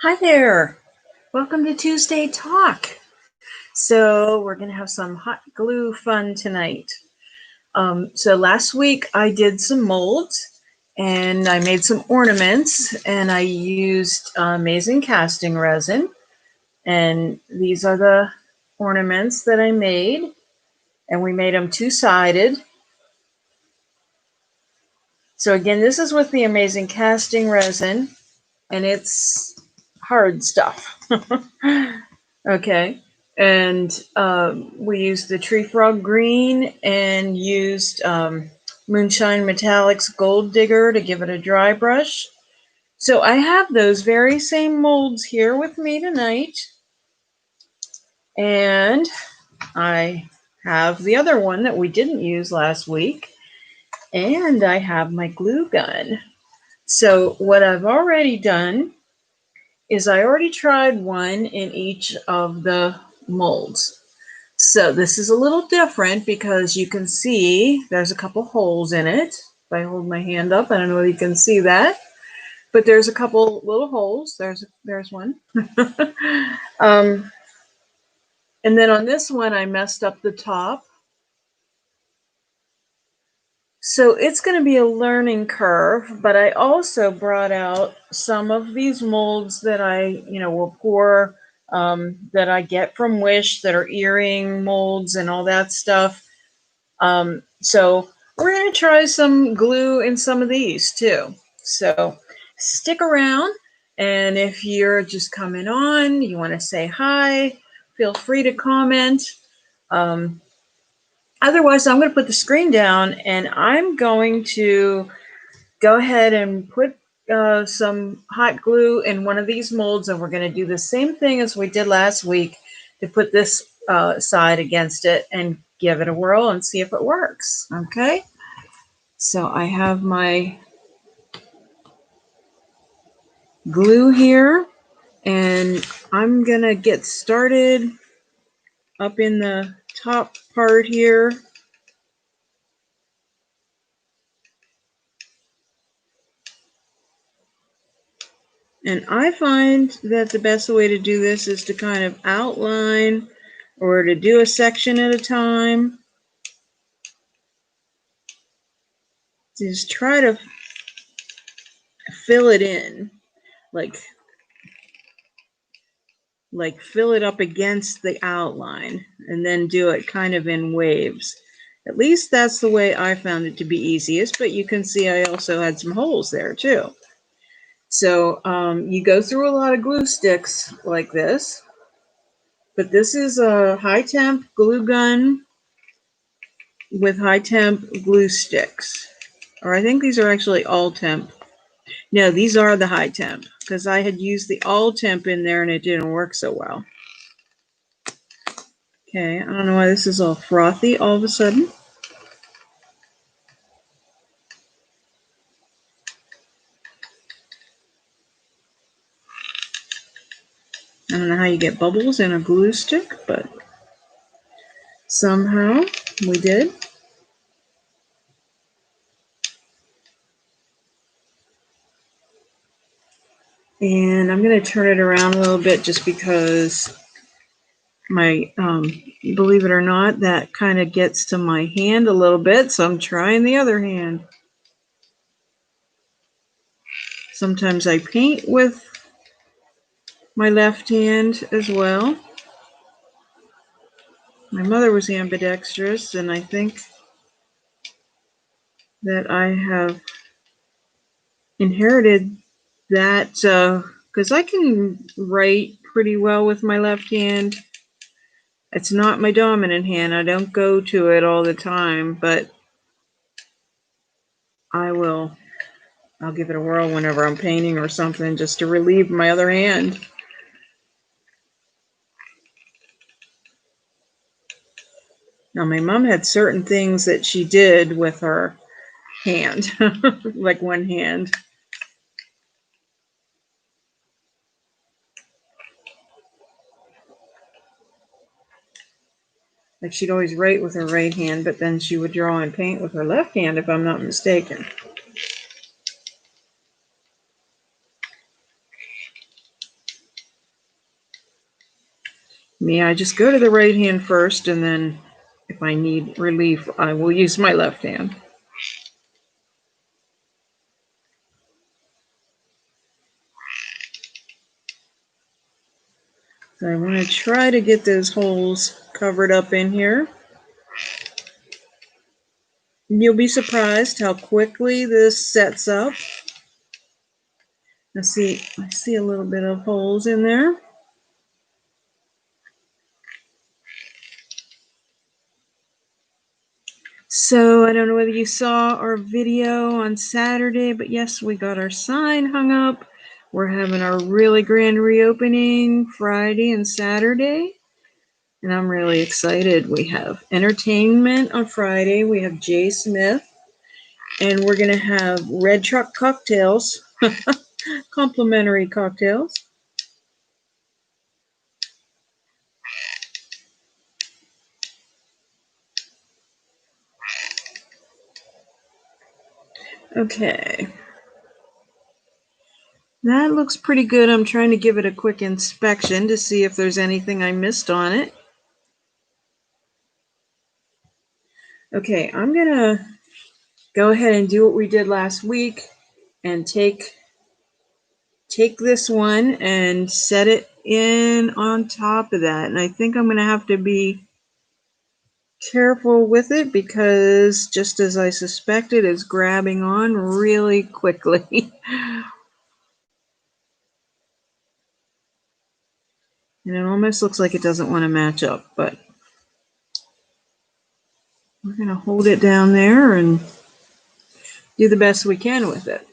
Hi there. Welcome to Tuesday Talk. So we're going to have some hot glue fun tonight. So last week I did some molds and I made some ornaments and I used amazing casting resin. And these are the ornaments that I made. And we made them two-sided. So again, this is with the amazing casting resin and it's hard stuff. Okay. And we used the Tree Frog Green and used Moonshine Metallics Gold Digger to give it a dry brush. So I have those very same molds here with me tonight. And I have the other one that we didn't use last week. And I have my glue gun. So what I've already done is I already tried one in each of the molds. So this is a little different because you can see there's a couple holes in it. If I hold my hand up, I don't know if you can see that, but there's a couple little holes. There's one. And then on this one, I messed up the top. So it's going to be a learning curve, but I also brought out some of these molds that I, will pour that I get from Wish that are earring molds and all that stuff. So we're going to try some glue in some of these too. So stick around. And if you're just coming on, you want to say hi, feel free to comment. Otherwise, I'm going to put the screen down and I'm going to go ahead and put some hot glue in one of these molds. And we're going to do the same thing as we did last week to put this side against it and give it a whirl and see if it works. Okay. So I have my glue here and I'm going to get started up in the top part here. And I find that the best way to do this is to kind of outline or to do a section at a time. Just try to fill it in, like fill it up against the outline and then do it kind of in waves. At least that's the way I found it to be easiest, but you can see I also had some holes there too. So you go through a lot of glue sticks like this, but this is a high temp glue gun with high temp glue sticks. Or I think these are actually all temp. No, these are the high temp because I had used the all temp in there and it didn't work so well. Okay, I don't know why this is all frothy all of a sudden. I don't know how you get bubbles in a glue stick, but somehow we did. And I'm going to turn it around a little bit just because my, believe it or not, that kind of gets to my hand a little bit. So I'm trying the other hand. Sometimes I paint with my left hand as well. My mother was ambidextrous, and I think that I have inherited that because I can write pretty well with my left hand. It's not my dominant hand. I don't go to it all the time, but I'll give it a whirl whenever I'm painting or something just to relieve my other hand. Now, my mom had certain things that she did with her hand, like one hand. Like she'd always write with her right hand, but then she would draw and paint with her left hand, if I'm not mistaken. Me, I just go to the right hand first, and then if I need relief, I will use my left hand. So I want to try to get those holes covered up in here. You'll be surprised how quickly this sets up. I see a little bit of holes in there. So I don't know whether you saw our video on Saturday, but yes, we got our sign hung up. We're having our really grand reopening Friday and Saturday, and I'm really excited. We have entertainment on Friday. We have Jay Smith, and we're going to have Red Truck cocktails, complimentary cocktails. Okay. That looks pretty good. I'm trying to give it a quick inspection to see if there's anything I missed on it. Okay, I'm going to go ahead and do what we did last week and take this one and set it in on top of that. And I think I'm going to have to be careful with it because just as I suspected, it's grabbing on really quickly. And it almost looks like it doesn't want to match up, but we're going to hold it down there and do the best we can with it.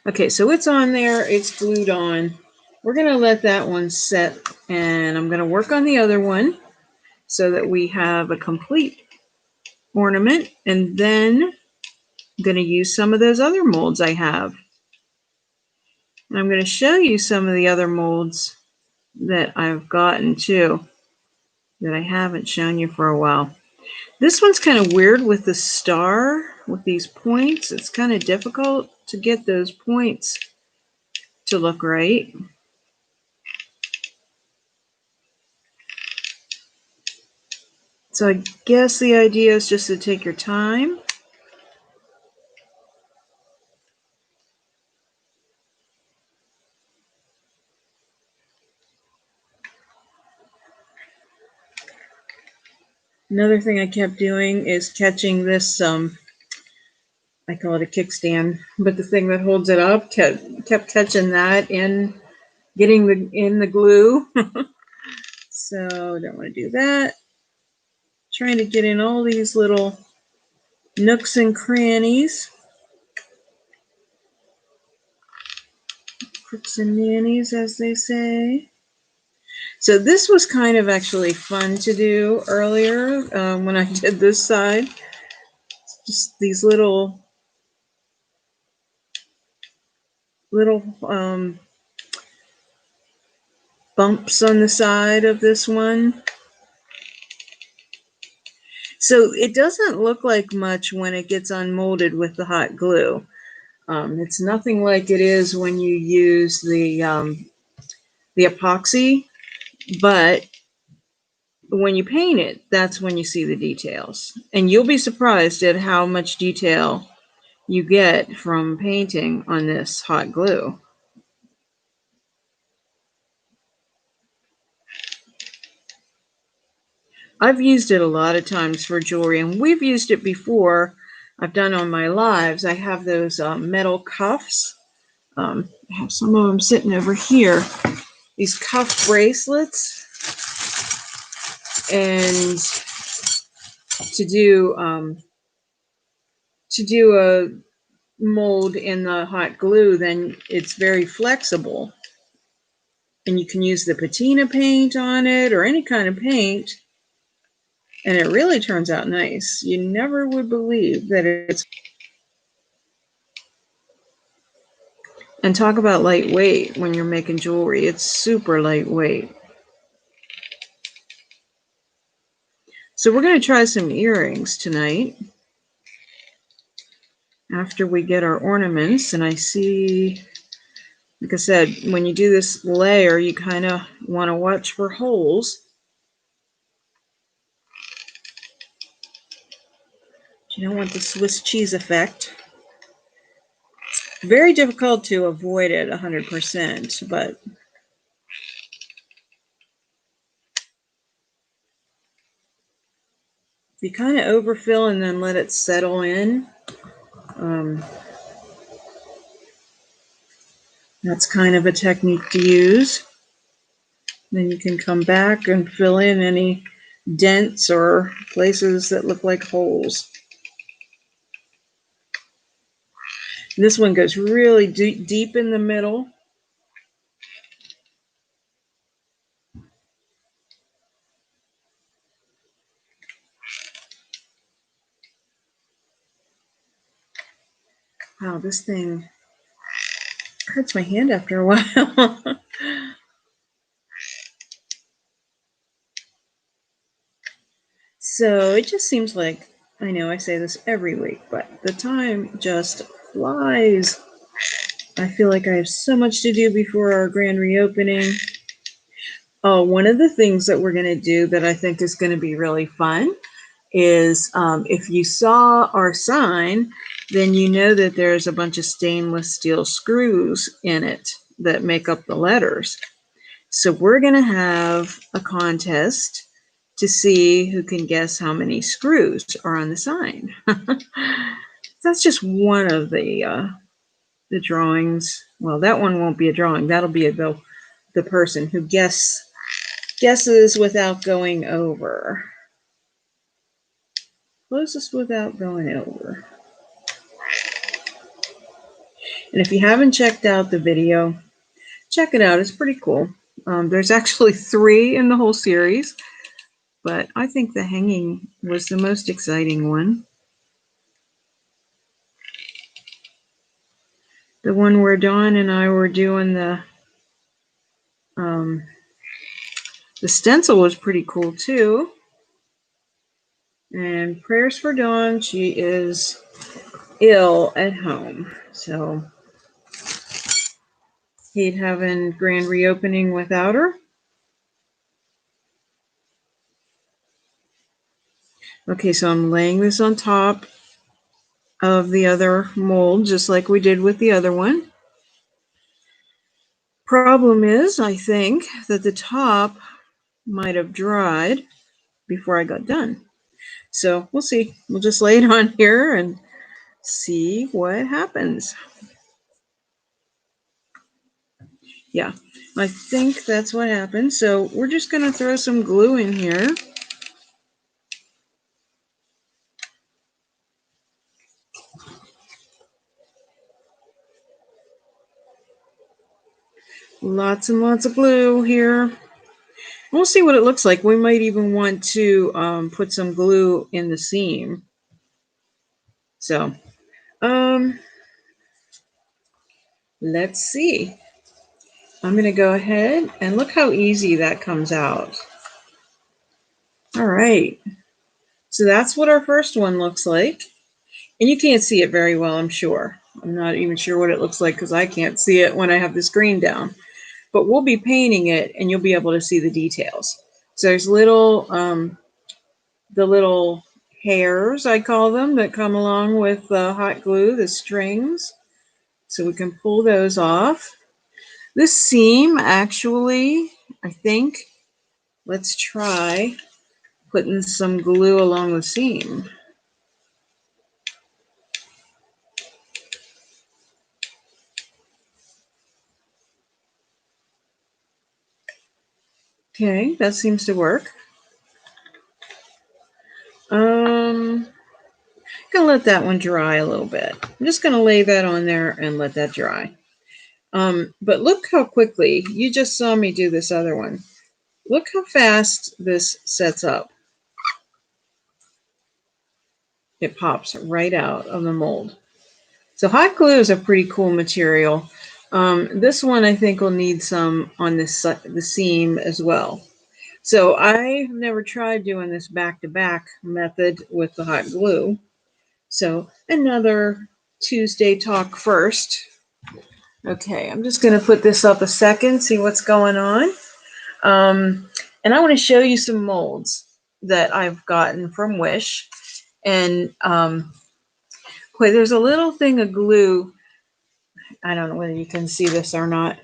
Okay, so it's on there, it's glued on. We're going to let that one set, and I'm going to work on the other one so that we have a complete ornament, and then I'm going to use some of those other molds I have. And I'm going to show you some of the other molds that I've gotten too that I haven't shown you for a while. This one's kind of weird with the star, with these points. It's kind of difficult to get those points to look right. So I guess the idea is just to take your time. Another thing I kept doing is catching this, I call it a kickstand, but the thing that holds it up, kept catching that in, getting in the glue. So don't want to do that. Trying to get in all these little nooks and crannies. Crooks and nannies, as they say. So this was kind of actually fun to do earlier when I did this side. Just these little bumps on the side of this one. So it doesn't look like much when it gets unmolded with the hot glue. It's nothing like it is when you use the epoxy, but when you paint it, that's when you see the details. And you'll be surprised at how much detail you get from painting on this hot glue. I've used it a lot of times for jewelry, and we've used it before. I've done on my lives. I have those metal cuffs. I have some of them sitting over here. These cuff bracelets, and to do a mold in the hot glue, then it's very flexible, and you can use the patina paint on it or any kind of paint, and it really turns out nice. You never would believe that it's. And talk about lightweight when you're making jewelry. It's super lightweight. So we're going to try some earrings tonight after we get our ornaments. And I see Like I said, when you do this layer, you kind of want to watch for holes. You don't want the Swiss cheese effect. It's very difficult to avoid it 100%, but if you kind of overfill and then let it settle in, that's kind of a technique to use. Then you can come back and fill in any dents or places that look like holes. This one goes really deep in the middle. Wow, this thing hurts my hand after a while. So it just seems like, I know I say this every week, but the time just flies. I feel like I have so much to do before our grand reopening. Oh, one of the things that we're going to do that I think is going to be really fun is if you saw our sign, then you know that there's a bunch of stainless steel screws in it that make up the letters. So we're going to have a contest to see who can guess how many screws are on the sign. That's just one of the drawings. Well, that one won't be a drawing. That'll be the person who guesses without going over. Closest without going over. And if you haven't checked out the video, check it out. It's pretty cool. There's actually 3 in the whole series, but I think the hanging was the most exciting one. The one where Dawn and I were doing the stencil was pretty cool too. And prayers for Dawn. She is ill at home, so hate having grand reopening without her. Okay, so I'm laying this on top of the other mold, just like we did with the other one. Problem is, I think that the top might have dried before I got done. So we'll see. We'll just lay it on here and see what happens. Yeah, I think that's what happened. So we're just going to throw some glue in here. Lots and lots of glue here. We'll see what it looks like. We might even want to put some glue in the seam. So, let's see. I'm going to go ahead and look how easy that comes out. All right. So that's what our first one looks like. And you can't see it very well, I'm sure. I'm not even sure what it looks like because I can't see it when I have the screen down. But we'll be painting it and you'll be able to see the details. So there's the little hairs, I call them, that come along with the hot glue, the strings. So we can pull those off. This seam, actually, I think, let's try putting some glue along the seam. Okay, that seems to work. I'm gonna let that one dry a little bit. I'm just gonna lay that on there and let that dry. But look how quickly, you just saw me do this other one. Look how fast this sets up. It pops right out of the mold. So hot glue is a pretty cool material. This one I think will need some on the seam as well. So I've never tried doing this back-to-back method with the hot glue. So another Tuesday talk first. Okay, I'm just going to put this up a second, see what's going on. And I want to show you some molds that I've gotten from Wish. And wait, there's a little thing of glue. I don't know whether you can see this or not.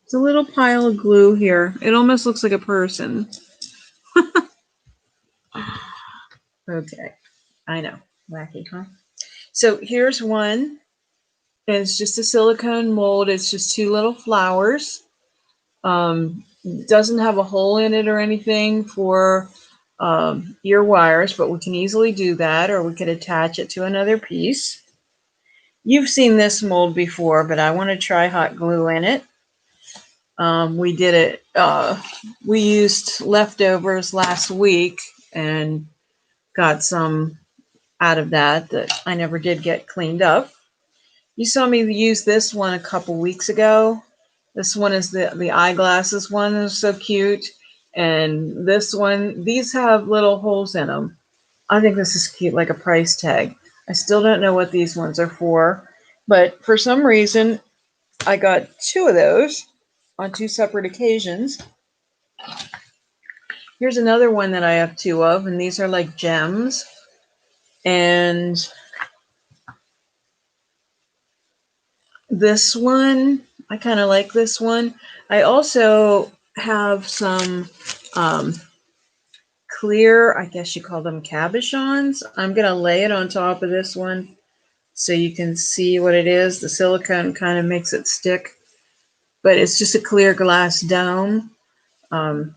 It's a little pile of glue here. It almost looks like a person. Okay, I know, wacky, huh? So here's one. And it's just a silicone mold. It's just two little flowers. Doesn't have a hole in it or anything for ear wires, but we can easily do that, or we could attach it to another piece. You've seen this mold before, but I want to try hot glue in it. We did it, we used leftovers last week and got some out of that I never did get cleaned up. You saw me use this one a couple weeks ago. This one is the eyeglasses one. Is so cute. And this one, these have little holes in them. I think this is cute, like a price tag. I still don't know what these ones are for, but for some reason, I got two of those on two separate occasions. Here's another one that I have two of, and these are like gems. And this one, I kind of like this one. I also have some clear, I guess you call them cabochons. I'm going to lay it on top of this one so you can see what it is. The silicone kind of makes it stick, but it's just a clear glass dome. I'm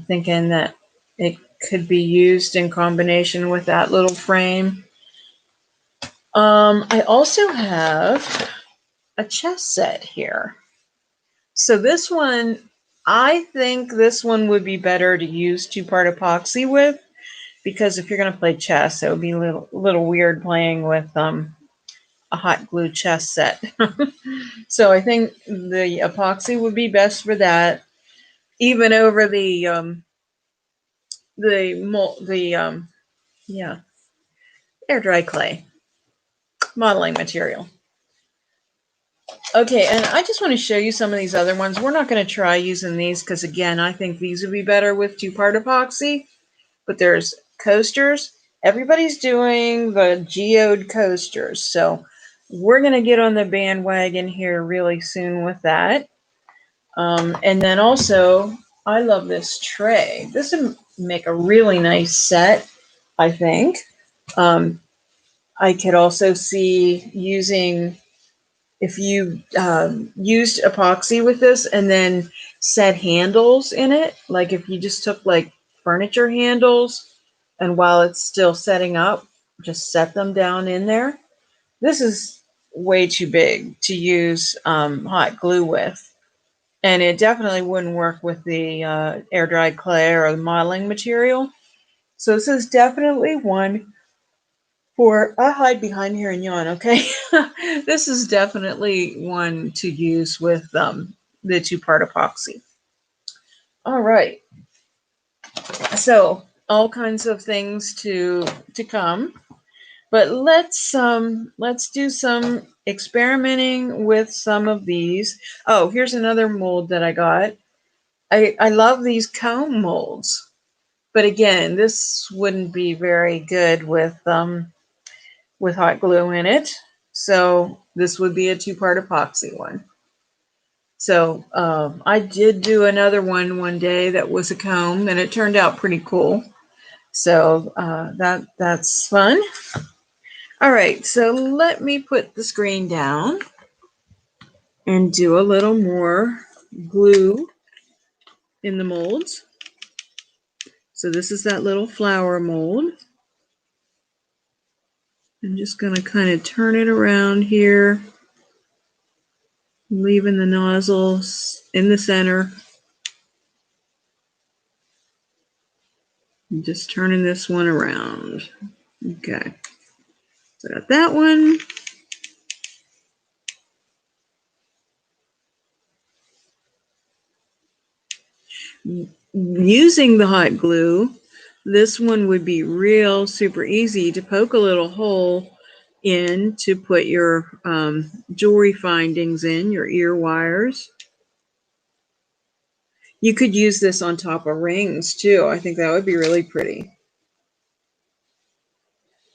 thinking that it could be used in combination with that little frame. I also have a chess set here. So this one, I think this one would be better to use two-part epoxy with, because if you're going to play chess, it would be a little weird playing with a hot glue chess set. So I think the epoxy would be best for that, even over the air dry clay modeling material. Okay, and I just want to show you some of these other ones. We're not going to try using these because, again, I think these would be better with two-part epoxy. But there's coasters. Everybody's doing the geode coasters. So we're going to get on the bandwagon here really soon with that. And then also, I love this tray. This would make a really nice set, I think. I could also see using, if you used epoxy with this and then set handles in it, like if you just took like furniture handles and while it's still setting up, just set them down in there. This is way too big to use hot glue with. And it definitely wouldn't work with the air dried clay or the modeling material. So this is definitely one for, I'll hide behind here and yawn, okay? This is definitely one to use with the two-part epoxy. All right. So all kinds of things to come. But let's do some experimenting with some of these. Oh, here's another mold that I got. I love these comb molds, but again, this wouldn't be very good with hot glue in it. So this would be a two-part epoxy one. So I did do another one day that was a comb, and it turned out pretty cool. So that's fun. All right, so let me put the screen down and do a little more glue in the molds. So this is that little flower mold. I'm just going to kind of turn it around here, leaving the nozzles in the center. I'm just turning this one around. Okay, so I got that one. Using the hot glue, this one would be real super easy to poke a little hole in to put your jewelry findings in, your ear wires. You could use this on top of rings too. I think that would be really pretty.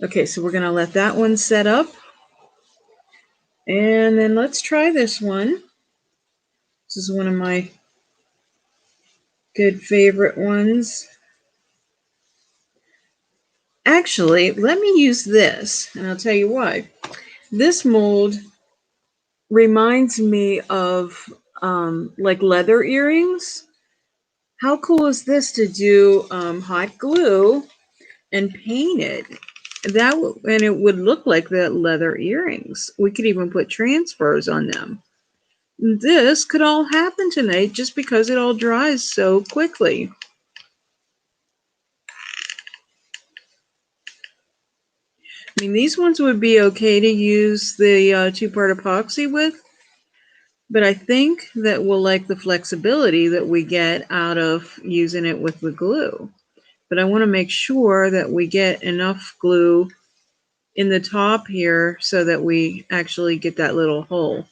Okay, so we're going to let that one set up. And then let's try this one. This is one of my good favorite ones. Actually, let me use this, and I'll tell you why. This mold reminds me of like leather earrings. How cool is this to do hot glue and paint it? And it would look like the leather earrings. We could even put transfers on them. This could all happen tonight just because it all dries so quickly. I mean, these ones would be okay to use the two-part epoxy with, but I think that we'll like the flexibility that we get out of using it with the glue. But I want to make sure that we get enough glue in the top here so that we actually get that little hole.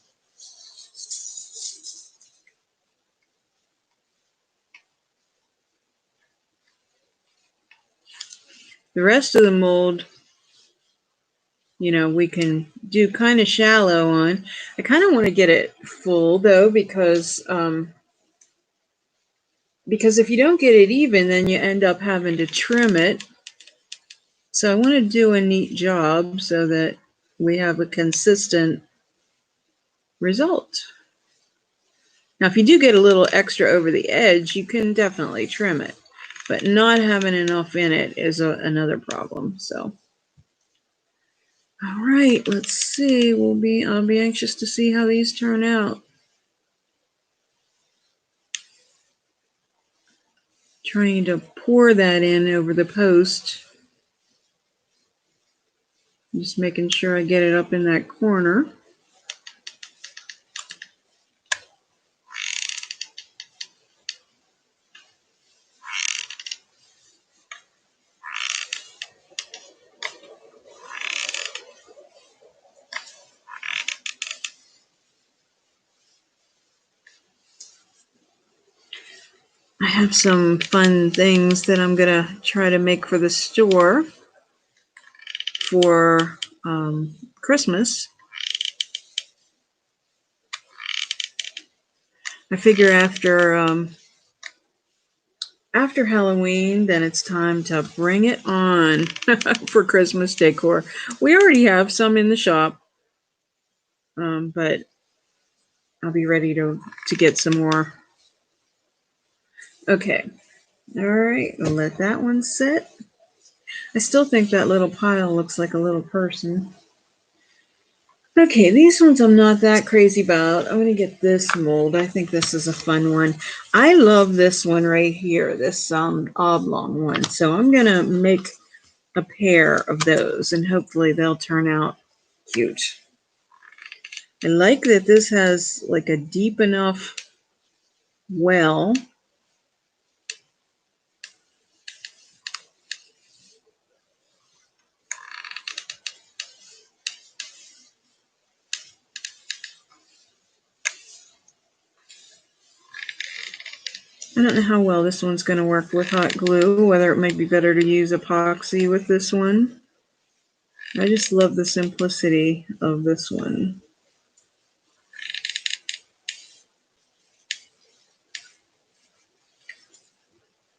The rest of the mold, you know, we can do kind of shallow on. I kind of want to get it full though, because if you don't get it even, then you end up having to trim it. So I want to do a neat job so that we have a consistent result. Now, if you do get a little extra over the edge, you can definitely trim it, but not having enough in it is another problem. So, all right, let's see. I'll be anxious to see how these turn out. Trying to pour that in over the post. Just making sure I get it up in that corner. I have some fun things that I'm gonna try to make for the store for Christmas. I figure after Halloween, then it's time to bring it on for Christmas decor. We already have some in the shop, but I'll be ready to get some more. Okay, all right, I'll let that one sit. I still think that little pile looks like a little person. Okay, these ones I'm not that crazy about. I'm going to get this mold. I think this is a fun one. I love this one right here, this oblong one. So I'm going to make a pair of those, and hopefully they'll turn out cute. I like that this has like a deep enough well. I don't know how well this one's going to work with hot glue, whether it might be better to use epoxy with this one. I just love the simplicity of this one.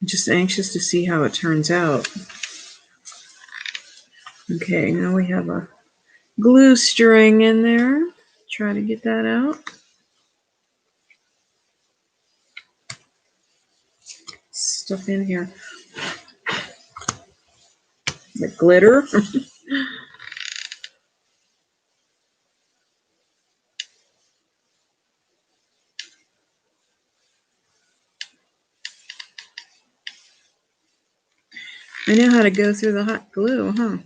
I'm just anxious to see how it turns out. Okay, now we have a glue string in there. Try to get that out. Stuff in here. The glitter. I know how to go through the hot glue, huh?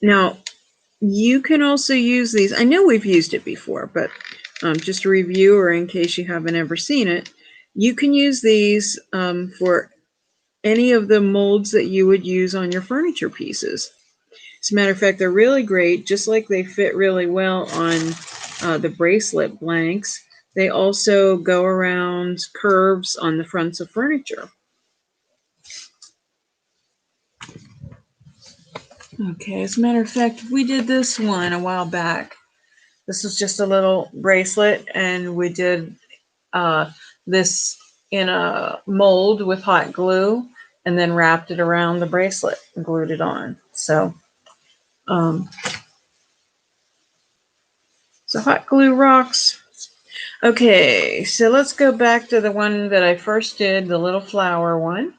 Now, you can also use these. I know we've used it before, but just a review, or in case you haven't ever seen it, you can use these for any of the molds that you would use on your furniture pieces. As a matter of fact, they're really great, just like they fit really well on the bracelet blanks. They also go around curves on the fronts of furniture. Okay, as a matter of fact, we did this one a while back. This was just a little bracelet, and we did this in a mold with hot glue and then wrapped it around the bracelet and glued it on. So hot glue rocks. Okay, so let's go back to the one that I first did, the little flower one,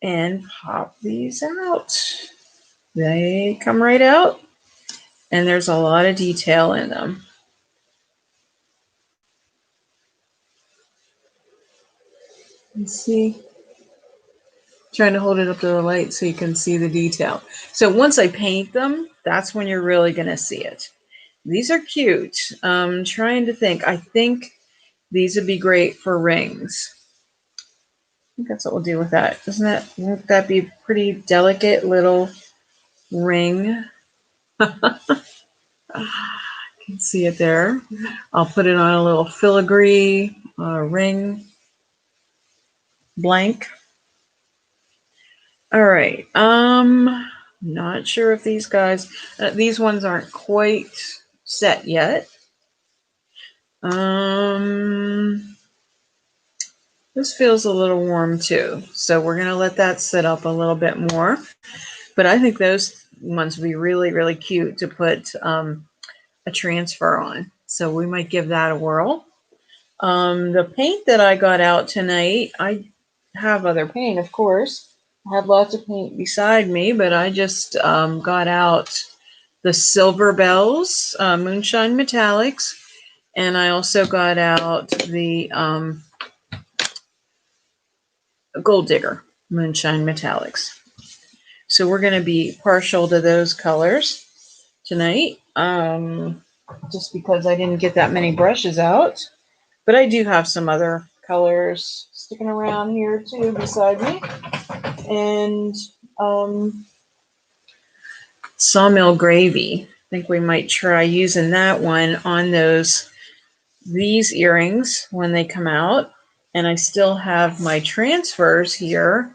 and pop these out. They come right out, and there's a lot of detail in them. Let's see. Trying to hold it up to the light so you can see the detail. So once I paint them, that's when you're really going to see it. These are cute. I'm trying to think. I think these would be great for rings. I think that's what we'll do with that. Won't that be a pretty delicate little ring? You can see it there. I'll put it on a little filigree ring blank. All right. Not sure if these guys, these ones aren't quite set yet. This feels a little warm too, so we're gonna let that sit up a little bit more. But I think those ones would be really, really cute to put a transfer on. So we might give that a whirl. The paint that I got out tonight, I have other paint, of course. I have lots of paint beside me, but I just got out the Silver Bells Moonshine Metallics, and I also got out the Gold Digger Moonshine Metallics. So we're going to be partial to those colors tonight, just because I didn't get that many brushes out. But I do have some other colors sticking around here too beside me. And Sawmill Gravy. I think we might try using that one on these earrings when they come out. And I still have my transfers here,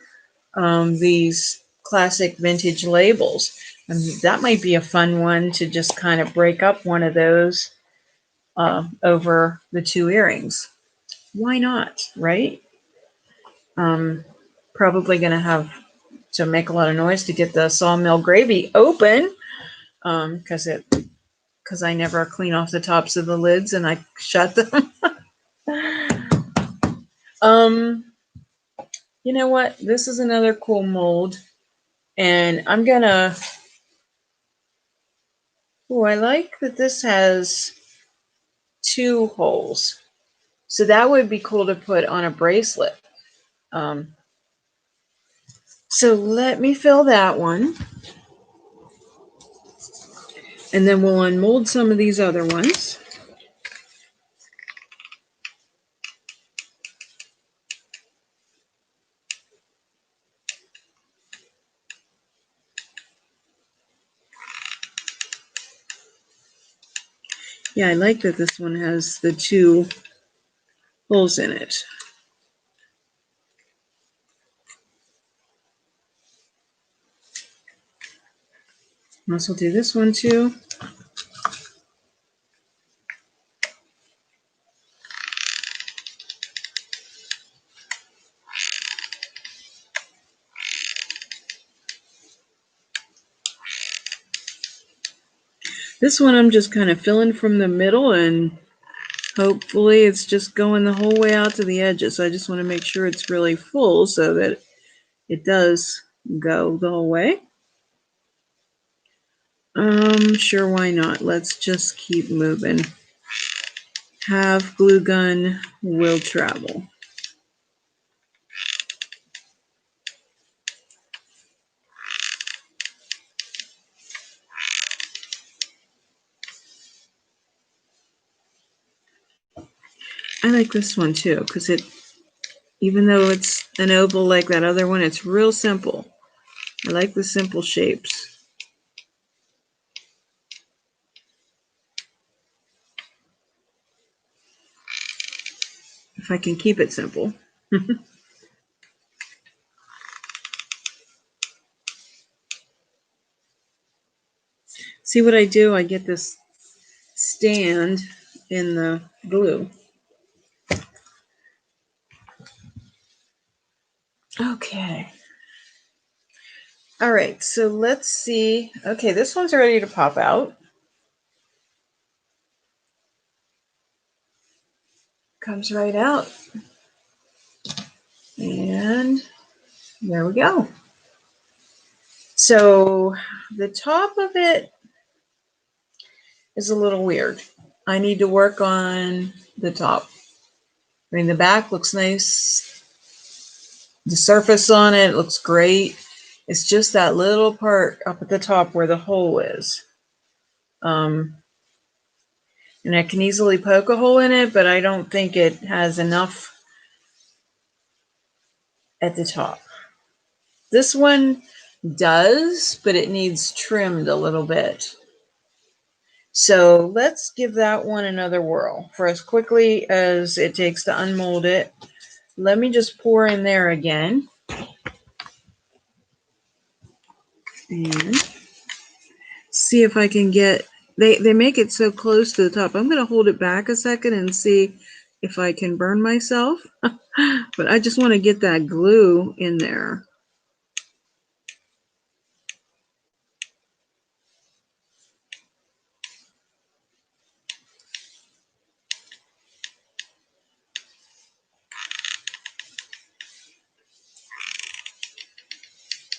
these classic vintage labels. And that might be a fun one to just kind of break up one of those over the two earrings. Why not, right? Probably going to have to make a lot of noise to get the Sawmill Gravy open, because I never clean off the tops of the lids and I shut them. You know what? This is another cool mold, and I'm gonna. Oh, I like that this has 2 holes, so that would be cool to put on a bracelet. So let me fill that one, and then we'll unmold some of these other ones. Yeah, I like that this one has the 2 holes in it. I'll also do this one too. This one I'm just kind of filling from the middle, and hopefully it's just going the whole way out to the edges. I just want to make sure it's really full so that it does go the whole way. Sure, why not? Let's just keep moving. Have glue gun will travel. I like this one too because Even though it's an oval like that other one, it's real simple. I like the simple shapes. If I can keep it simple. See what I do? I get this stand in the glue. Okay. All right, so let's see. Okay, this one's ready to pop out. Comes right out. And there we go. So the top of it is a little weird. I need to work on the top. I mean, the back looks nice. The surface on it looks great. It's just that little part up at the top where the hole is. And I can easily poke a hole in it, but I don't think it has enough at the top. This one does, but it needs trimmed a little bit. So let's give that one another whirl. For as quickly as it takes to unmold it, let me just pour in there again. And see if I can get, they make it so close to the top. I'm going to hold it back a second and see if I can burn myself. But I just want to get that glue in there.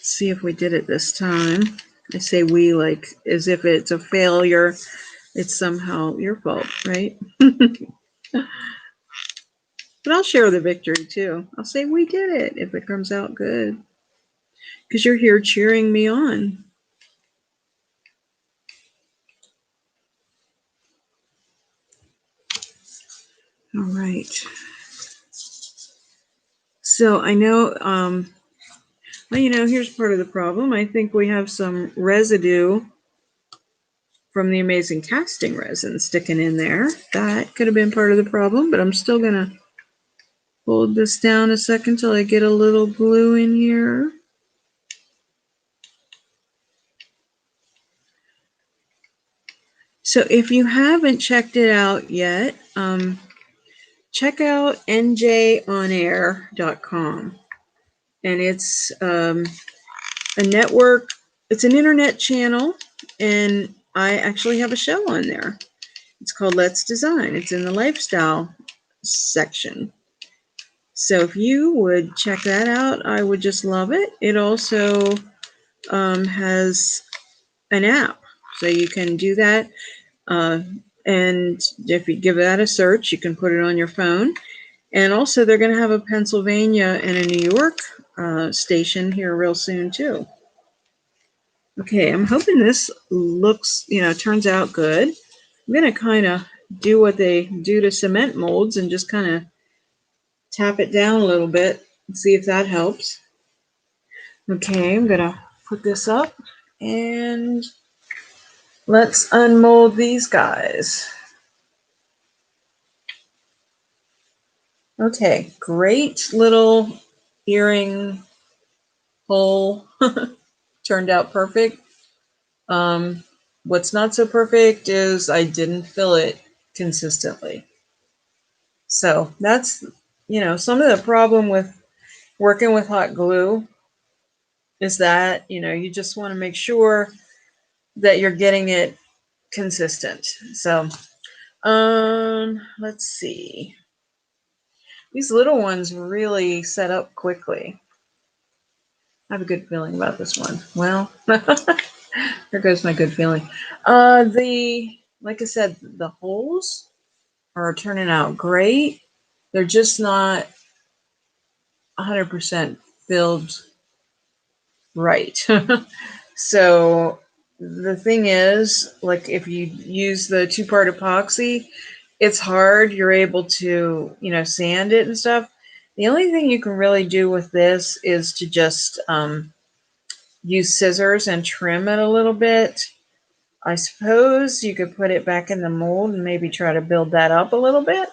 See if we did it this time. I say we like as if it's a failure. It's somehow your fault, right? But I'll share the victory too. I'll say we did it if it comes out good. Because you're here cheering me on. All right. So I know, well, you know, here's part of the problem. I think we have some residue from the Amazing Casting resin sticking in there. That could have been part of the problem, but I'm still going to hold this down a second till I get a little glue in here. So if you haven't checked it out yet, check out njonair.com. And it's a network, it's an internet channel, and I actually have a show on there. It's called Let's Design. It's in the lifestyle section. So if you would check that out, I would just love it. It also has an app, so you can do that. And if you give that a search, you can put it on your phone. And also, they're going to have a Pennsylvania and a New York station here real soon, too. Okay, I'm hoping this looks, turns out good. I'm going to kind of do what they do to cement molds and just kind of tap it down a little bit and see if that helps. Okay, I'm going to put this up and let's unmold these guys. Okay, great little earring hole. Turned out perfect. What's not so perfect is I didn't fill it consistently. So that's, some of the problem with working with hot glue is that, you just want to make sure that you're getting it consistent. So, let's see. These little ones really set up quickly. I have a good feeling about this one. Well, there goes my good feeling. Like I said, the holes are turning out great. They're just not 100% filled right. So the thing is, like if you use the 2-part epoxy, it's hard. You're able to, sand it and stuff. The only thing you can really do with this is to just use scissors and trim it a little bit. I suppose you could put it back in the mold and maybe try to build that up a little bit.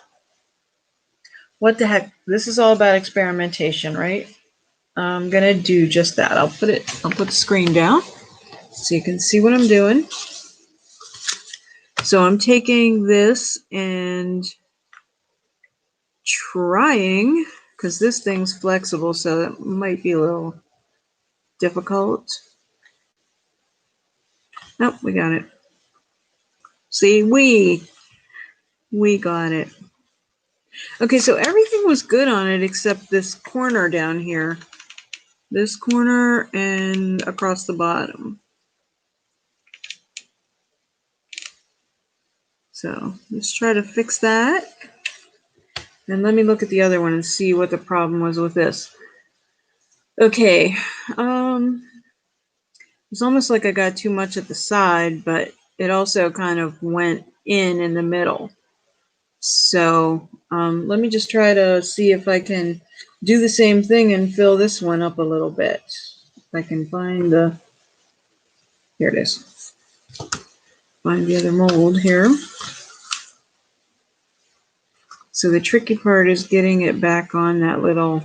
What the heck? This is all about experimentation, right? I'm gonna do just that. I'll put the screen down so you can see what I'm doing. So I'm taking this and trying, because this thing's flexible, so it might be a little difficult. Nope, we got it. See, we got it. Okay, so everything was good on it except this corner down here. This corner and across the bottom. So let's try to fix that. And let me look at the other one and see what the problem was with this. Okay, it's almost like I got too much at the side, but it also kind of went in the middle. So let me just try to see if I can do the same thing and fill this one up a little bit. If I can find the, here it is. Find the other mold here. So the tricky part is getting it back on that little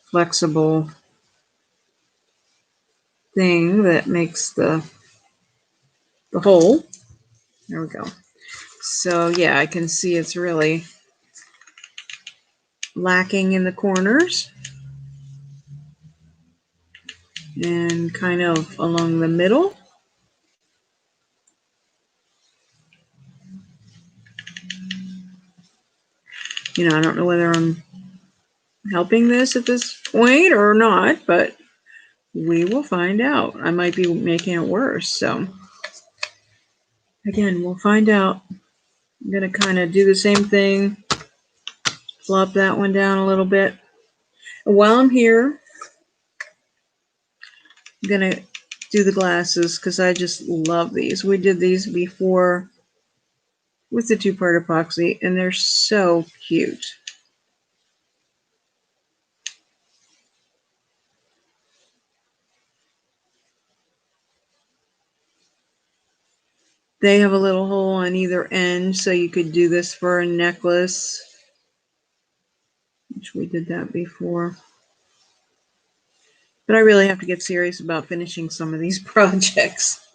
flexible thing that makes the hole. There we go. So yeah, I can see it's really lacking in the corners and kind of along the middle. You know, I don't know whether I'm helping this at this point or not, but we will find out. I might be making it worse. So again, we'll find out. I'm going to kind of do the same thing. Flop that one down a little bit. And while I'm here, I'm going to do the glasses because I just love these. We did these before with the two-part epoxy, and they're so cute. They have a little hole on either end, so you could do this for a necklace, which we did that before. But I really have to get serious about finishing some of these projects.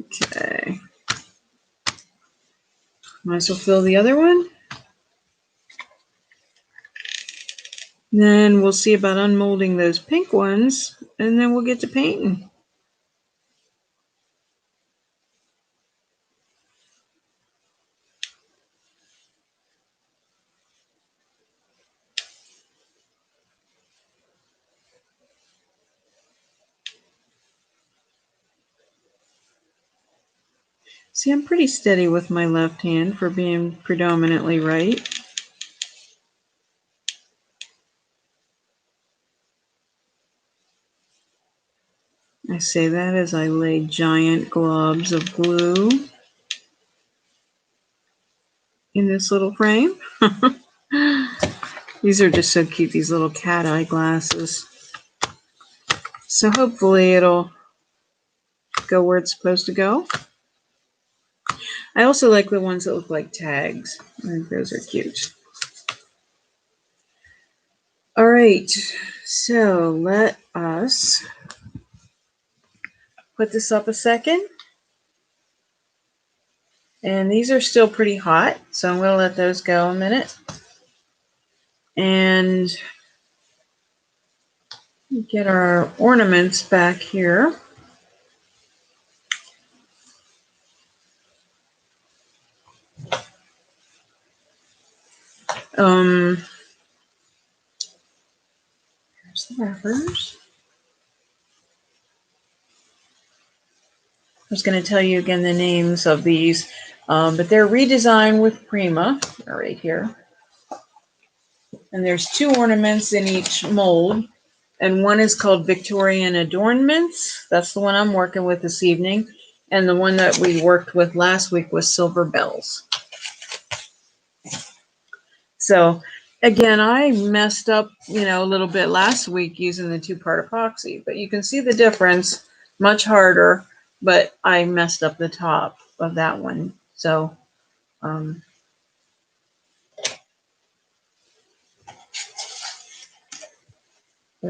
Okay. Might as well fill the other one. Then we'll see about unmolding those pink ones, and then we'll get to painting. See, I'm pretty steady with my left hand for being predominantly right. I say that as I lay giant globs of glue in this little frame. These are just so cute, these little cat eye glasses. So hopefully it'll go where it's supposed to go. I also like the ones that look like tags. I think those are cute. All right, so let us put this up a second. And these are still pretty hot, so I'm going to let those go a minute. And get our ornaments back here. Here's the wrappers. I was going to tell you again the names of these, but they're redesigned with Prima. They're right here. And there's 2 ornaments in each mold. And one is called Victorian Adornments. That's the one I'm working with this evening. And the one that we worked with last week was Silver Bells. So Again, I messed up, a little bit last week using the two-part epoxy, but you can see the difference, much harder, but I messed up the top of that one. So, but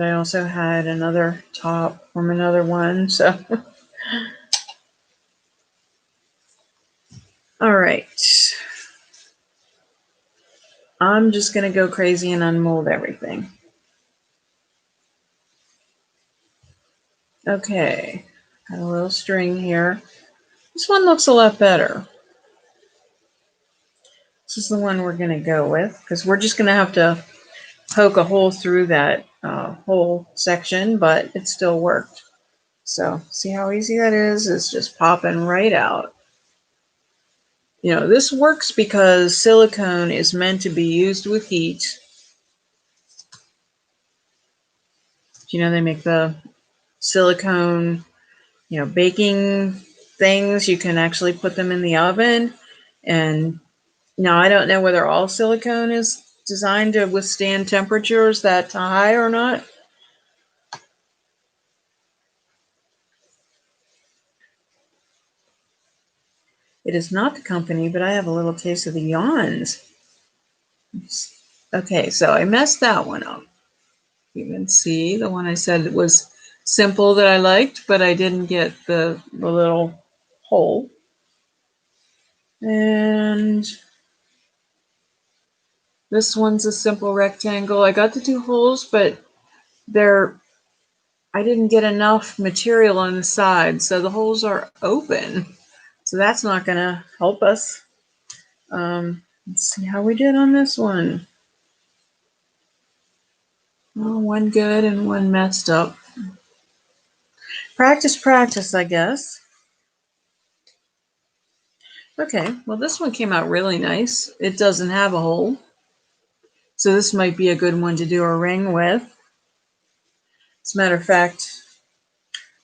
I also had another top from another one. So, all right. I'm just going to go crazy and unmold everything. Okay. Got a little string here. This one looks a lot better. This is the one we're going to go with because we're just going to have to poke a hole through that whole section, but it still worked. So see how easy that is? It's just popping right out. This works because silicone is meant to be used with heat. They make the silicone, baking things. You can actually put them in the oven. And now I don't know whether all silicone is designed to withstand temperatures that high or not. It is not the company, but I have a little taste of the yawns. Okay, so I messed that one up. You can see the one I said was simple that I liked, but I didn't get the little hole. And this one's a simple rectangle. I got the two holes, but I didn't get enough material on the side, so the holes are open. So that's not going to help us. Let's see how we did on this one. Oh, one good and one messed up. Practice, I guess. Okay, well, this one came out really nice. It doesn't have a hole. So this might be a good one to do a ring with. As a matter of fact,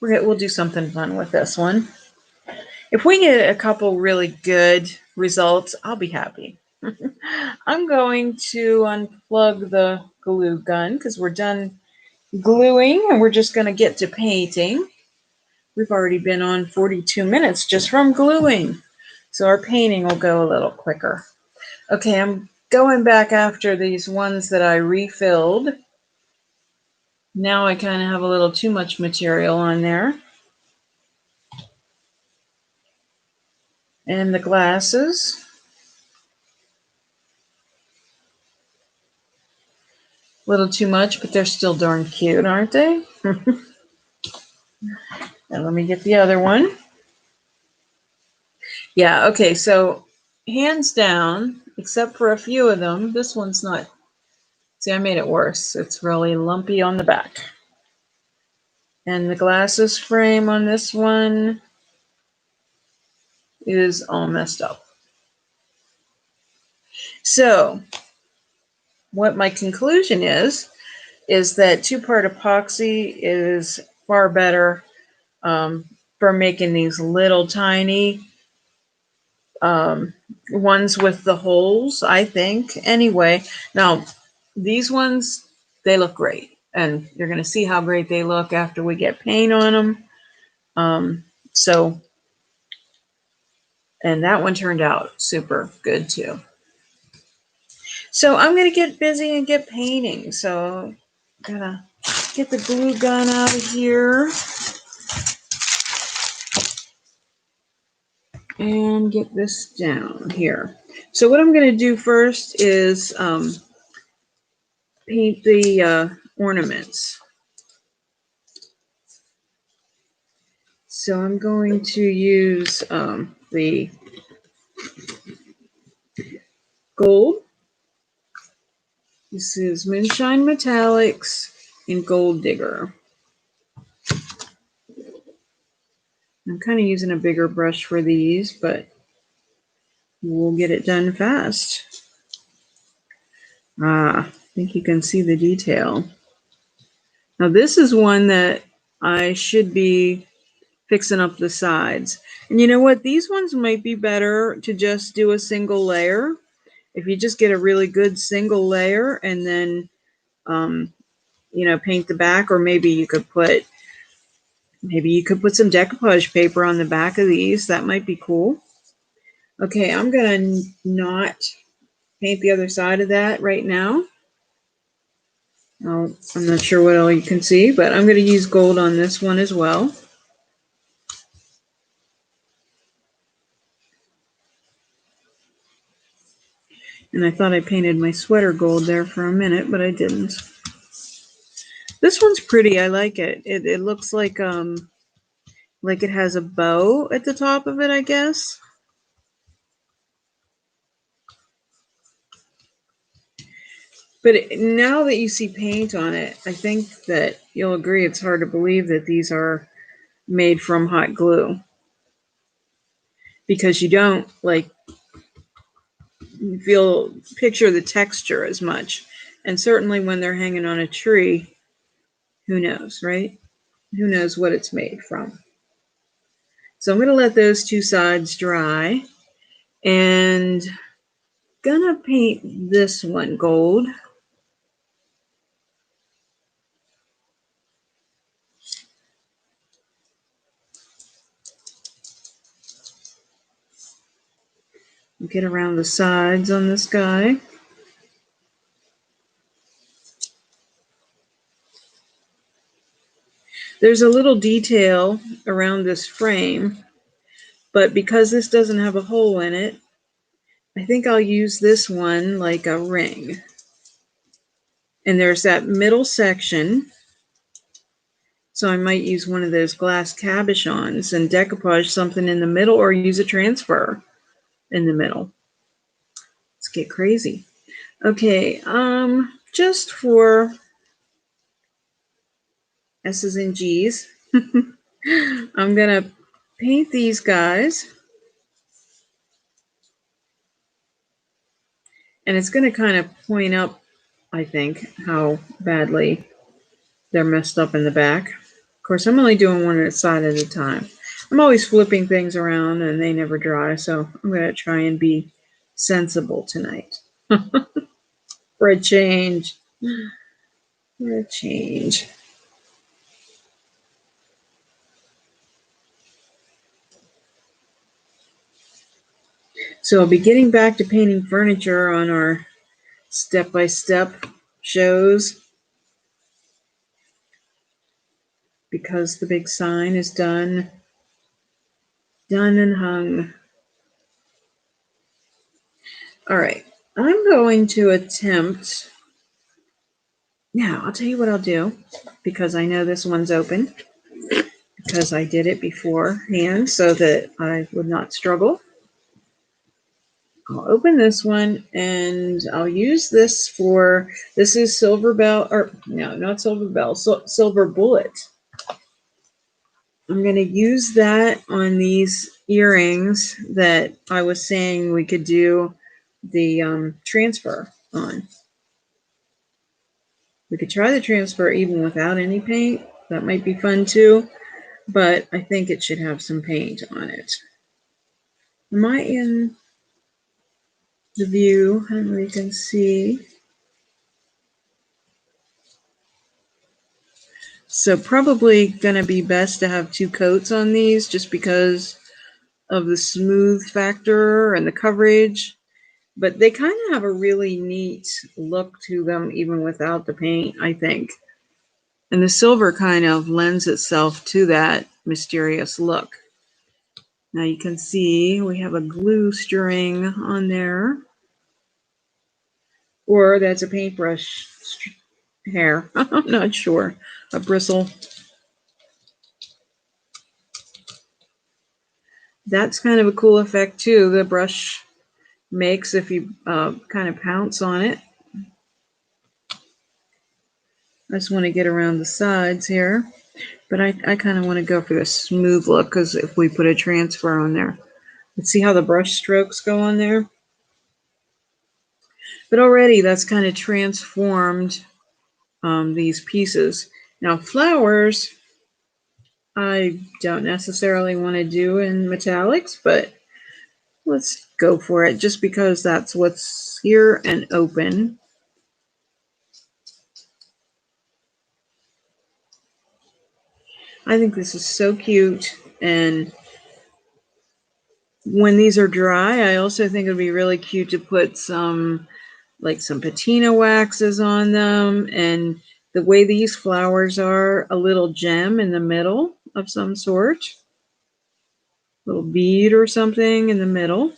we'll do something fun with this one. If we get a couple really good results, I'll be happy. I'm going to unplug the glue gun because we're done gluing and we're just going to get to painting. We've already been on 42 minutes just from gluing. So our painting will go a little quicker. Okay, I'm going back after these ones that I refilled. Now I kind of have a little too much material on there. And the glasses. A little too much, but they're still darn cute, aren't they? Now let me get the other one. Yeah, okay, so hands down, except for a few of them, this one's not. See, I made it worse. It's really lumpy on the back. And the glasses frame on this one is all messed up. So what my conclusion is that two-part epoxy is far better for making these little tiny ones with the holes, I think. Anyway, now these ones, they look great. And you're going to see how great they look after we get paint on them. And that one turned out super good too. So I'm going to get busy and get painting. So I'm going to get the glue gun out of here and get this down here. So what I'm going to do first is paint the ornaments. So I'm going to use the gold. This is Moonshine Metallics in Gold Digger. I'm kind of using a bigger brush for these, but we'll get it done fast. I think you can see the detail. Now this is one that I should be fixing up the sides. And you know what? These ones might be better to just do a single layer if you just get a really good single layer and then, paint the back, or maybe you could put some decoupage paper on the back of these. That might be cool. Okay, I'm gonna not paint the other side of that right now. Oh, I'm not sure what all you can see, but I'm going to use gold on this one as well. And I thought I painted my sweater gold there for a minute, but I didn't. This one's pretty. I like it. It looks like it has a bow at the top of it, I guess. But now that you see paint on it, I think that you'll agree it's hard to believe that these are made from hot glue, because you don't picture the texture as much. And certainly when they're hanging on a tree, who knows, right? Who knows what it's made from. So I'm going to let those two sides dry, and gonna paint this one gold. Get around the sides on this guy. There's a little detail around this frame, but because this doesn't have a hole in it, I think I'll use this one like a ring. And there's that middle section, so I might use one of those glass cabochons and decoupage something in the middle, or use a transfer in the middle. Let's get crazy. Okay, just for S's and G's, I'm gonna paint these guys, and it's gonna kind of point up, I think, how badly they're messed up in the back. Of course, I'm only doing one side at a time. I'm always flipping things around and they never dry, so I'm gonna try and be sensible tonight. For a change. For a change. So I'll be getting back to painting furniture on our step-by-step shows, because the big sign is done and hung. All right, I'm going to attempt. Now, I'll tell you what I'll do, because I know this one's open, because I did it beforehand so that I would not struggle. I'll open this one, and I'll use this for, this is Silver Bell, or no, not Silver Bell, Silver Bullet. I'm going to use that on these earrings that I was saying we could do the transfer on. We could try the transfer even without any paint. That might be fun too, but I think it should have some paint on it. Am I in the view? And we can see. So probably going to be best to have two coats on these, just because of the smooth factor and the coverage. But they kind of have a really neat look to them even without the paint, I think. And the silver kind of lends itself to that mysterious look. Now you can see we have a glue string on there. Or that's a paintbrush hair. I'm not sure. A bristle. That's kind of a cool effect too, the brush makes if you kind of pounce on it. I just want to get around the sides here, but I kind of want to go for the smooth look, because if we put a transfer on there, let's see how the brush strokes go on there. But already that's kind of transformed these pieces. Now flowers, I don't necessarily want to do in metallics, but Let's go for it just because that's what's here and open. I think this is so cute. And when these are dry, I also think it'd be really cute to put some patina waxes on them. And the way these flowers are, a little gem in the middle of some sort. Little bead or something in the middle.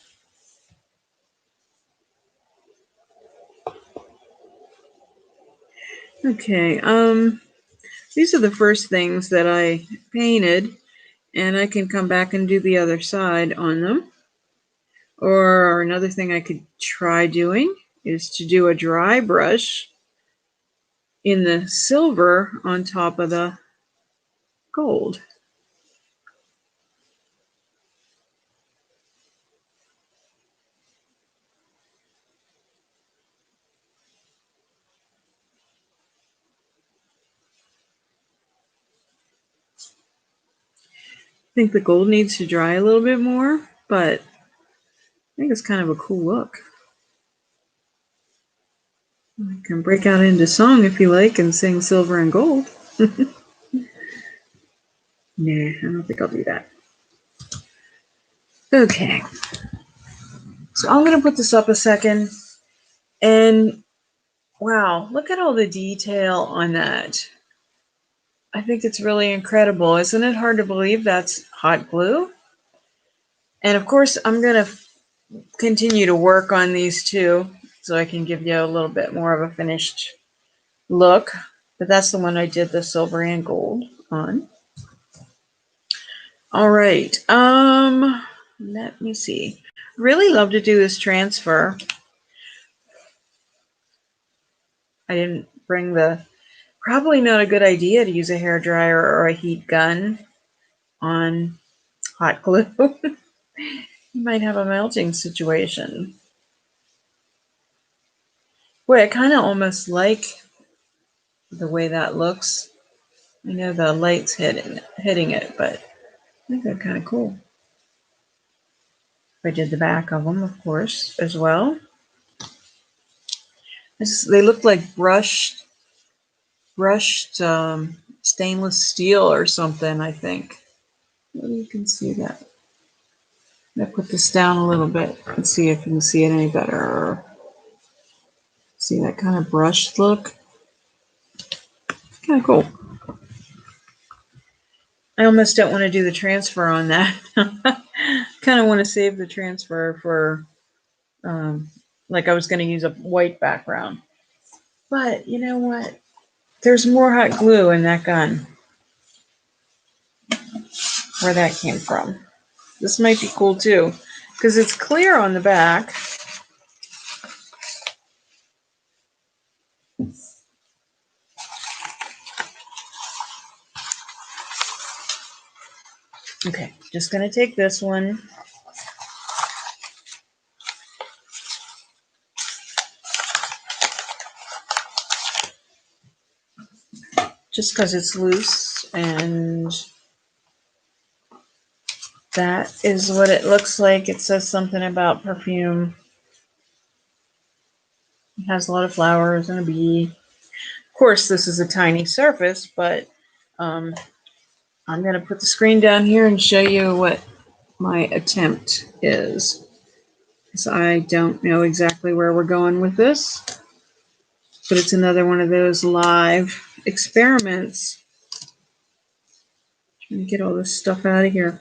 Okay, these are the first things that I painted, and I can come back and do the other side on them. Or another thing I could try doing is to do a dry brush in the silver on top of the gold. I think the gold needs to dry a little bit more, but I think it's kind of a cool look. I can break out into song if you like and sing silver and gold. Nah, I don't think I'll do that. Okay. So I'm going to put this up a second. And wow, look at all the detail on that. I think it's really incredible. Isn't it hard to believe that's hot glue? And of course, I'm going to continue to work on these two so I can give you a little bit more of a finished look. But that's the one I did the silver and gold on. All right. Let me see. Really love to do this transfer. I didn't bring probably not a good idea to use a hairdryer or a heat gun on hot glue. You might have a melting situation. Boy, I kind of almost like the way that looks. I know the light's hitting it, but I think they're kind of cool. I did the back of them, of course, as well. They look like brushed stainless steel or something, I think. Maybe you can see that. I'm going to put this down a little bit and see if you can see it any better. See that kind of brushed look? Kind of cool. I almost don't want to do the transfer on that. Kind of want to save the transfer for, like I was going to use a white background. But you know what? There's more hot glue in that gun. Where that came from. This might be cool too, because it's clear on the back. Okay, just going to take this one. Just because it's loose, and that is what it looks like. It says something about perfume. It has a lot of flowers and a bee. Of course, this is a tiny surface, but I'm going to put the screen down here and show you what my attempt is. Because I don't know exactly where we're going with this, but it's another one of those live experiments. Trying to get all this stuff out of here.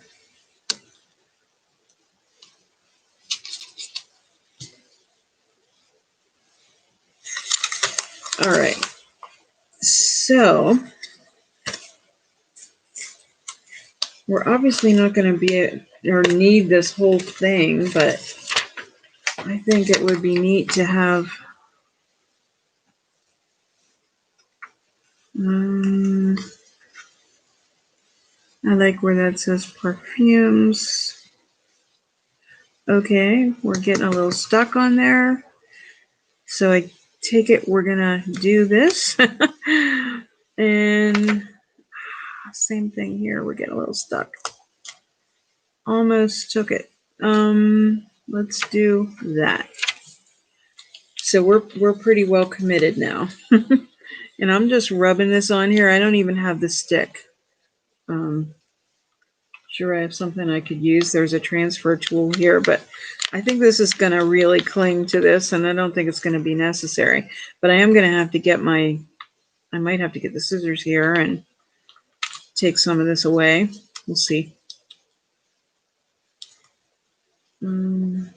All right. So we're obviously not going to be or need this whole thing, but I think it would be neat to have. I like where that says perfumes. Okay, we're getting a little stuck on there. So I take it we're gonna do this. And same thing here, we're getting a little stuck. Almost took it. let's do that. So we're pretty well committed now. And I'm just rubbing this on here. I don't even have the stick. Sure, I have something I could use. There's a transfer tool here, but I think this is going to really cling to this, and I don't think it's going to be necessary. But I am going to have to get I might have to get the scissors here and take some of this away. We'll see. Getting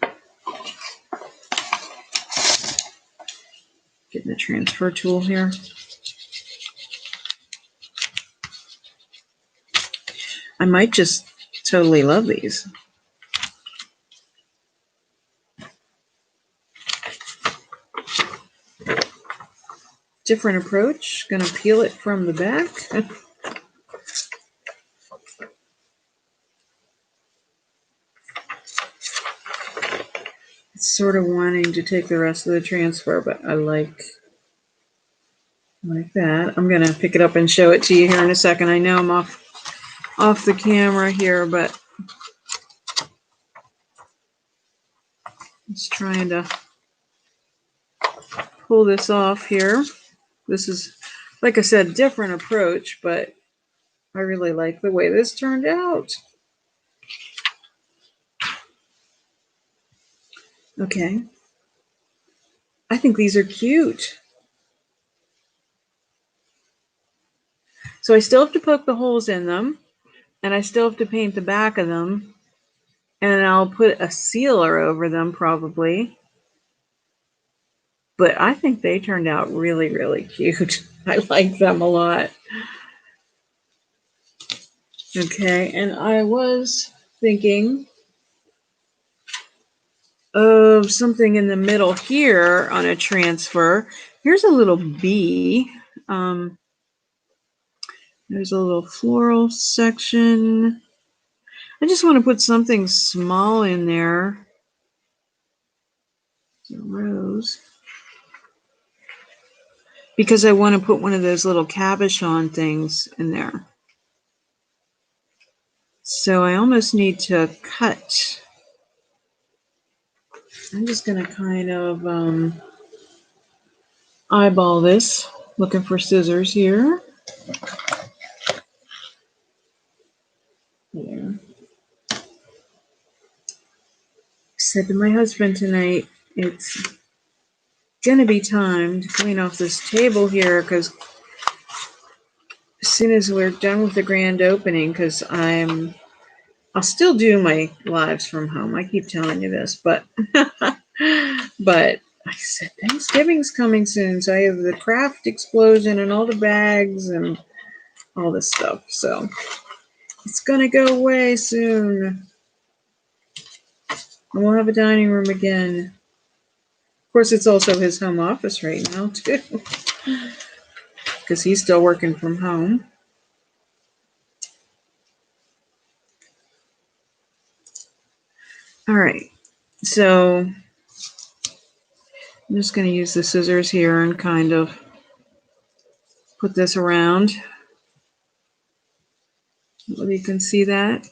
the transfer tool here. I might just totally love these. Different approach. Gonna peel it from the back. It's sort of wanting to take the rest of the transfer, but I like that. I'm gonna pick it up and show it to you here in a second. I know I'm off the camera here, but just trying to pull this off here. This is, like I said, different approach, but I really like the way this turned out. Okay. I think these are cute. So I still have to poke the holes in them, and I still have to paint the back of them, and I'll put a sealer over them probably. But I think they turned out really, really cute. I like them a lot. Okay, and I was thinking of something in the middle here on a transfer. Here's a little bee. There's a little floral section. I just want to put something small in there. It's a rose. Because I want to put one of those little cabochon things in there. So I almost need to cut. I'm just going to kind of eyeball this, looking for scissors here. There. Said to my husband tonight, it's gonna be time to clean off this table here, because as soon as we're done with the grand opening, because I'll still do my lives from home. I keep telling you this, but but I said Thanksgiving's coming soon, so I have the craft explosion and all the bags and all this stuff. So it's gonna go away soon. I won't have a dining room again. Of course, it's also his home office right now, too, because he's still working from home. All right, so I'm just going to use the scissors here and kind of put this around. Well, you can see that.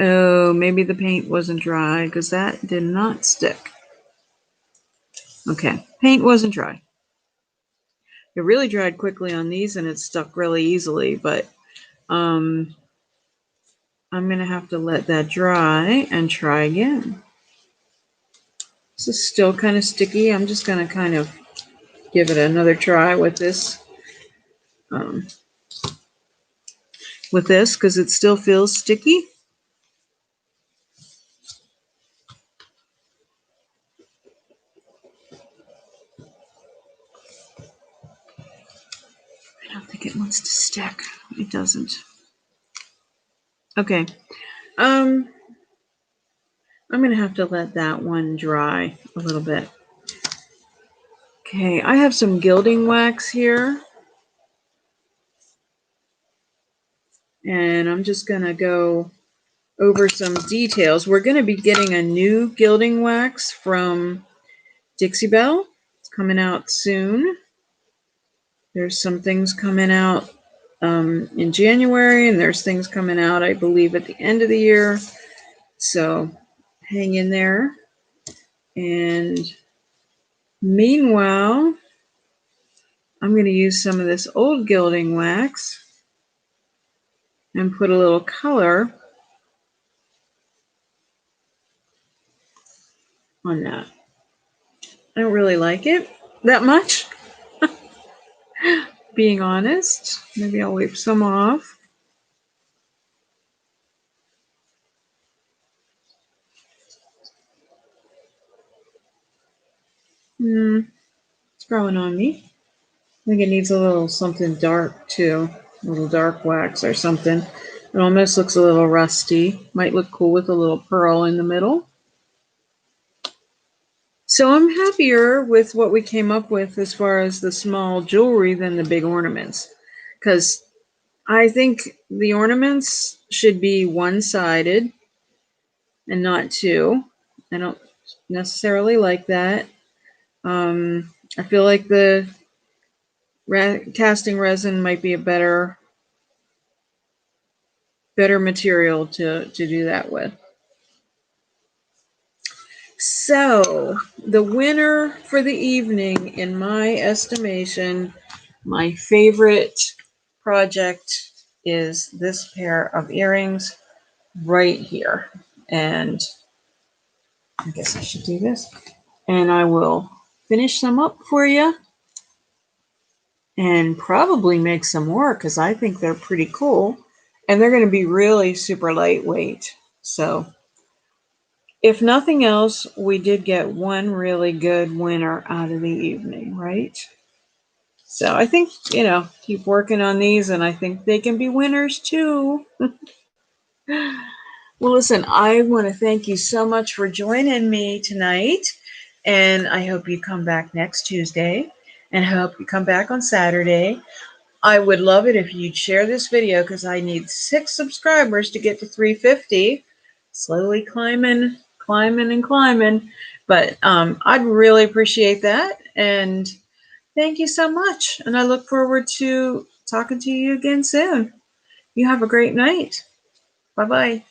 Oh, maybe the paint wasn't dry, because that did not stick. Okay, paint wasn't dry. It really dried quickly on these, and it stuck really easily, but I'm going to have to let that dry and try again. This is still kind of sticky. I'm just going to kind of give it another try with this. Because it still feels sticky. I don't think it wants to stick. It doesn't. Okay. I'm going to have to let that one dry a little bit. Okay, I have some gilding wax here. And I'm just going to go over some details. We're going to be getting a new gilding wax from Dixie Belle. It's coming out soon. There's some things coming out in January, and there's things coming out, I believe, at the end of the year. So hang in there. And meanwhile, I'm going to use some of this old gilding wax and put a little color on that. I don't really like it that much, being honest. Maybe I'll wipe some off. It's growing on me. I think it needs a little something dark too, a little dark wax or something. It almost looks a little rusty. Might look cool with a little pearl in the middle. So I'm happier with what we came up with as far as the small jewelry than the big ornaments, because I think the ornaments should be one-sided and not two. I don't necessarily like that. I feel like the casting resin might be a better material to do that with. So the winner for the evening, in my estimation, my favorite project is this pair of earrings right here. And I guess I should do this. And I will finish them up for you and probably make some more because I think they're pretty cool. And they're going to be really super lightweight. So if nothing else, we did get one really good winner out of the evening, right? So I think, keep working on these and I think they can be winners too. Well, listen, I want to thank you so much for joining me tonight. And I hope you come back next Tuesday and I hope you come back on Saturday. I would love it if you'd share this video because I need 6 subscribers to get to 350. Slowly climbing. But I'd really appreciate that. And thank you so much. And I look forward to talking to you again soon. You have a great night. Bye-bye.